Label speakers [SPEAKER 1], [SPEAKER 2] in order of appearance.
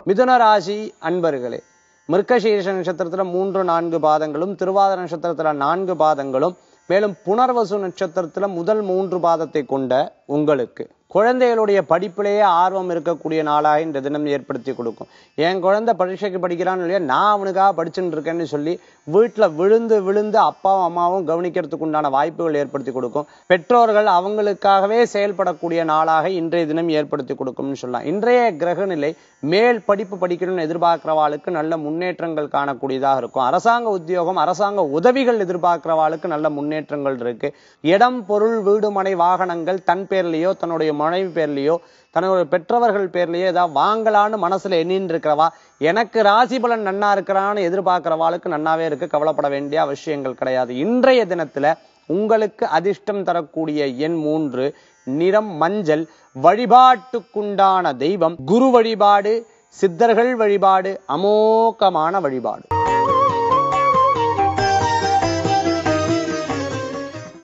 [SPEAKER 1] மிதுன ராசி அன்பர்களே, மிருகசீரிஷ நட்சத்திரத்துல 3-4 பாதங்களும், திருவாதிரை நட்சத்திரத்துல 4 பாதங்களும், மேலும் புனர்வசு நட்சத்திரத்துல முதல் 3 பாதத்தை கொண்ட உங்களுக்கு குழந்தைகளுடைய படிப்பிலேயே ஆர்வம் இருக்கக்கூடிய நாளாக இந்த தினம் ஏற்படுத்தி கொடுக்கும். என் குழந்தை பரீட்சைக்கு படிக்கிறான்னு இல்லையா, நான் அவனுக்காக படிச்சுட்டு இருக்கேன்னு சொல்லி வீட்டுல விழுந்து அப்பாவும் அம்மாவும் கவனிக்கிறதுக்கு உண்டான வாய்ப்புகள் ஏற்படுத்தி கொடுக்கும். பெற்றோர்கள் அவங்களுக்காகவே செயல்படக்கூடிய நாளாக இன்றைய தினம் ஏற்படுத்தி கொடுக்கும்னு சொல்லலாம். இன்றைய கிரக நிலை மேல் படிப்பு படிக்கணும்னு எதிர்பார்க்கிறவாளுக்கு நல்ல முன்னேற்றங்கள் காணக்கூடியதாக இருக்கும். அரசாங்க உத்தியோகம், அரசாங்க உதவிகள் எதிர்பார்க்கிறவாளுக்கு நல்ல முன்னேற்றங்கள் இருக்கு. இடம், பொருள், வீடு, மனை, வாகனங்கள் தன் பேர்லயோ தன்னுடைய மனைவி பேர்லயோ தன்னுடைய பெற்றவர்கள் பேர்லயோ ஏதாவது வாங்கலான்னு மனசுல எண்ணின்னு இருக்கிறவா, எனக்கு ராசி பலன் நன்னா இருக்கிறான்னு எதிர்பார்க்கிறவாளுக்கு நன்னாவே இருக்கு. கவலைப்பட வேண்டிய அவசியங்கள் கிடையாது. இன்றைய தினத்துல உங்களுக்கு அதிர்ஷ்டம் தரக்கூடிய எண் 3, நிறம் மஞ்சள். வழிபாட்டுக்குண்டான தெய்வம் குரு வழிபாடு, சித்தர்கள் வழிபாடு, அமோகமான வழிபாடு.